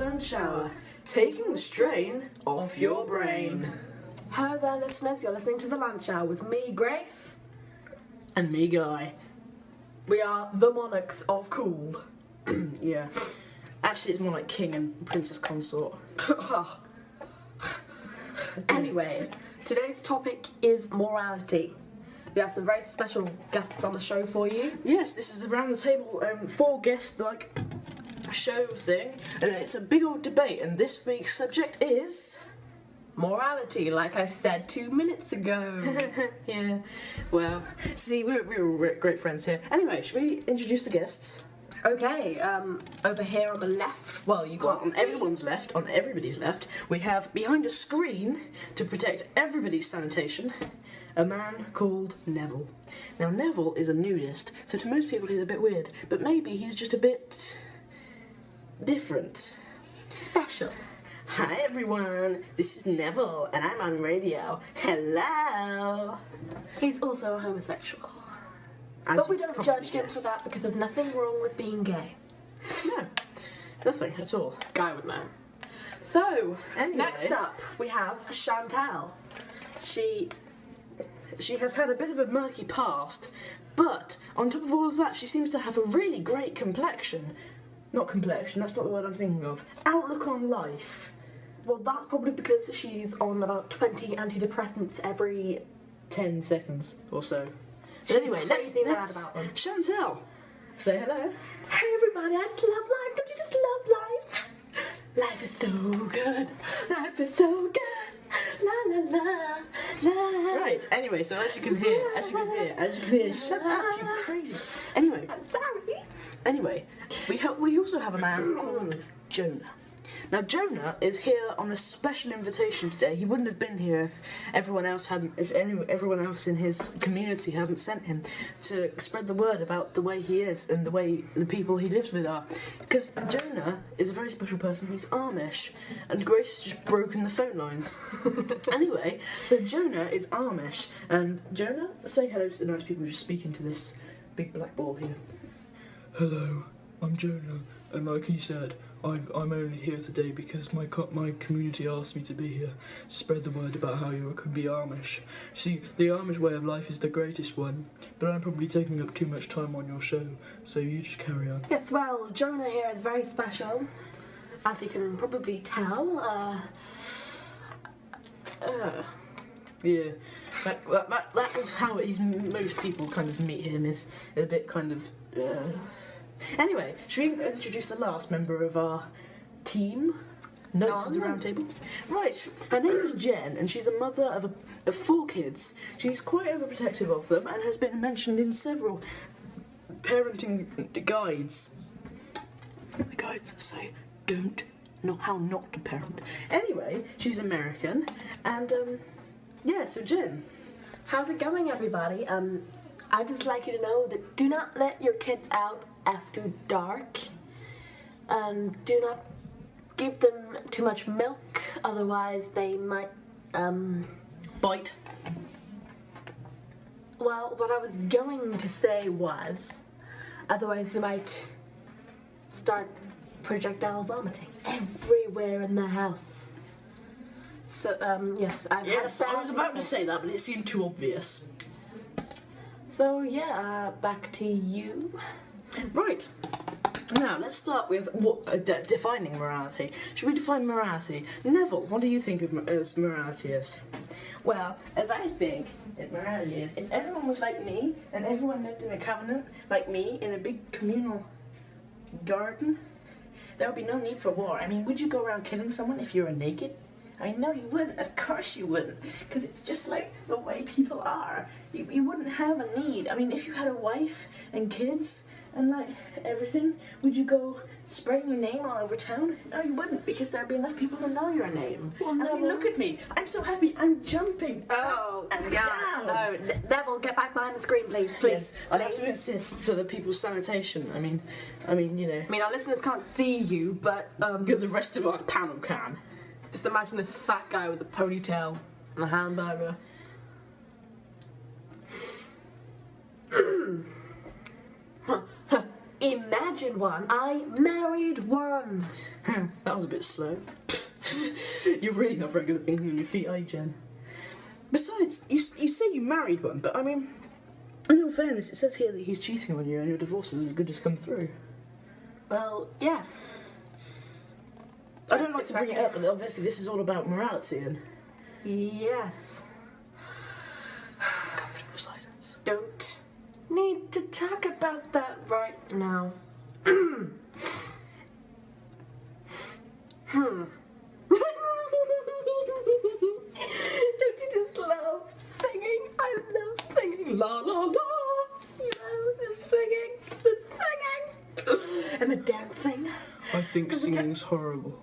lunch hour, taking the strain off your brain. Hello there, listeners. You're listening to The Lunch Hour with me, Grace. And me, Guy. We are the monarchs of cool. Yeah. Actually, it's more like king and princess consort. Anyway, today's topic is morality. We have some very special guests on the show for you. Yes, this is around the table, 4 guest show thing, and it's a big old debate. And this week's subject is Morality, like I said 2 minutes ago. yeah. Well, see, we're great friends here. Anyway, should we introduce the guests? Okay, over here on the left, well, you can't On everyone's left, on everybody's left, we have behind a screen to protect everybody's sanitation, a man called Neville. Now, Neville is a nudist, so to most people he's a bit weird, but maybe he's just a bit different. special. Hi everyone, this is Neville, and I'm on radio. Hello! He's also a homosexual. As But we you don't probably judge him for guessed. that because there's nothing wrong with being gay. No, nothing at all. Guy would know. So, Anyway. next up, we have Chantal. She has had a bit of a murky past, but on top of all of that, she seems to have a really great complexion. Not complexion, that's not the word I'm thinking of. Outlook on life. Well, that's probably because she's on about 20 antidepressants every... 10 seconds or so. She's But anyway, let's crazy mad about them. Chantal, say hello. Hey everybody, I just love life. Don't you just love life? Life is so good. Life is so good. La la la la. Right, anyway, so as you can hear, shut up, you crazy. Anyway, I'm sorry. Anyway, we also have a man called Jonah. Now Jonah is here on a special invitation today. He wouldn't have been here if everyone else in his community hadn't sent him to spread the word about the way he is and the way the people he lives with are. Because Jonah is a very special person. He's Amish, and Grace has just broken the phone lines. Anyway, so Jonah is Amish, and Jonah, say hello to the nice people just speaking to this big black ball here. Hello, I'm Jonah, and like he said, I'm only here today because my community asked me to be here to spread the word about how you can be Amish. See, the Amish way of life is the greatest one, but I'm probably taking up too much time on your show, so you just carry on. Yes, well, Jonah here is very special, as you can probably tell. Yeah, that is how most people kind of meet him, is a bit kind of... Anyway, should we introduce the last member of our team? Notes of the round table? Right, her name is Jen, and she's a mother of 4 kids. She's quite overprotective of them and has been mentioned in several parenting guides. The guides say, how not to parent. Anyway, she's American, and, yeah, so Jen. How's it going, everybody? I'd just like you to know that do not let your kids out after dark, and do not give them too much milk, otherwise they might, Bite. well, what I was going to say was, otherwise they might start projectile vomiting everywhere in the house. So, yes, Yes, I was about to say that, but it seemed too obvious. So, yeah, back to you. Right. Now, let's start with defining morality. Should we define morality? Neville, what do you think of as morality is? Well, as I think that morality is, if everyone was like me, and everyone lived in a covenant like me, in a big communal garden, there would be no need for war. I mean, would you go around killing someone if you were naked? I mean, no, you wouldn't. Of course you wouldn't. Because it's just like the way people are. You wouldn't have a need. I mean, if you had a wife and kids and, like, everything, would you go spraying your name all over town? No, you wouldn't, because there'd be enough people to know your name. Well, I mean, Neville. look at me. I'm so happy. I'm jumping Oh, up and yeah, down. no, Neville, get back behind the screen, please, please. Yes, I'd have to insist for the people's sanitation. I mean, you know. I mean, our listeners can't see you, but, The rest of our panel can. just imagine this fat guy with a ponytail and a hamburger. Imagine in one. I married one. That was a bit slow. You're really not very good at thinking on your feet, are you, Jen? Besides, you say you married one, but I mean, in all fairness, it says here that he's cheating on you and your divorce is as good as come through. Well, yes. I don't like to bring it up, but obviously this is all about morality and... Yes. Comfortable silence. Don't need to talk about that right now. Don't you just love singing? I love singing. La la la. You know, the singing, and the dancing. I think singing's horrible.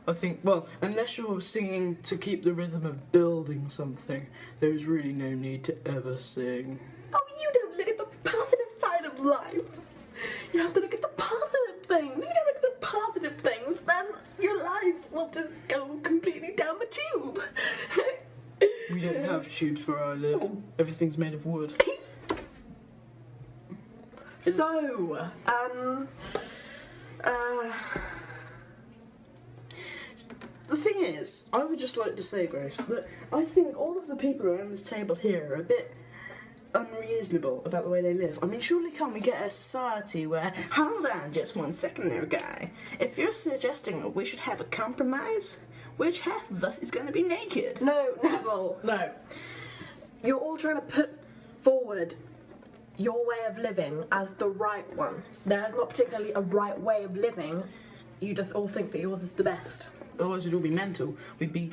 I think, well, unless you're singing to keep the rhythm of building something, there's really no need to ever sing. Oh, you don't look at the positive side of life. You have to look at the positive things. If you don't look at the positive things, then your life will just go completely down the tube. We don't have tubes where I live. Everything's made of wood. So, The thing is, I would just like to say, Grace, that I think all of the people around this table here are a bit unreasonable about the way they live. I mean, surely can't we get a society where... Hold on just 1 second there, guy. If you're suggesting that we should have a compromise, which half of us is going to be naked? no, Neville, no. You're all trying to put forward your way of living as the right one. There's not particularly a right way of living. You just all think that yours is the best. Otherwise we'd all be mental. We'd be,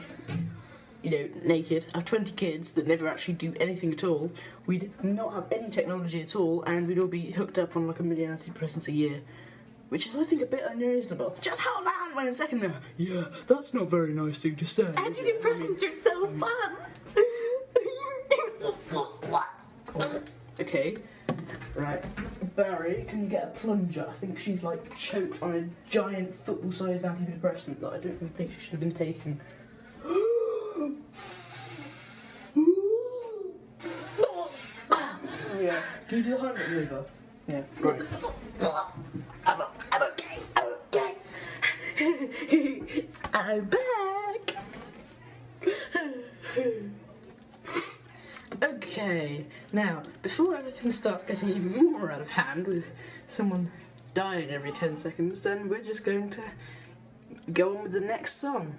you know, naked, have 20 kids that never actually do anything at all. We'd not have any technology at all, and we'd all be hooked up on like 1 million antidepressants a year. Which is, I think, a bit unreasonable. Just hold on 1 second there. Yeah, that's not a very nice thing to say. Antidepressants are so fun! Okay. Right. Barry, can you get a plunger? I think she's like choked on a giant football-sized antidepressant that I don't even think she should have been taking. Yeah. Can you do the Heimlich maneuver? Yeah. Right. I'm okay. I'm back. Okay, now, before everything starts getting even more out of hand with someone dying every 10 seconds, then we're just going to go on with the next song.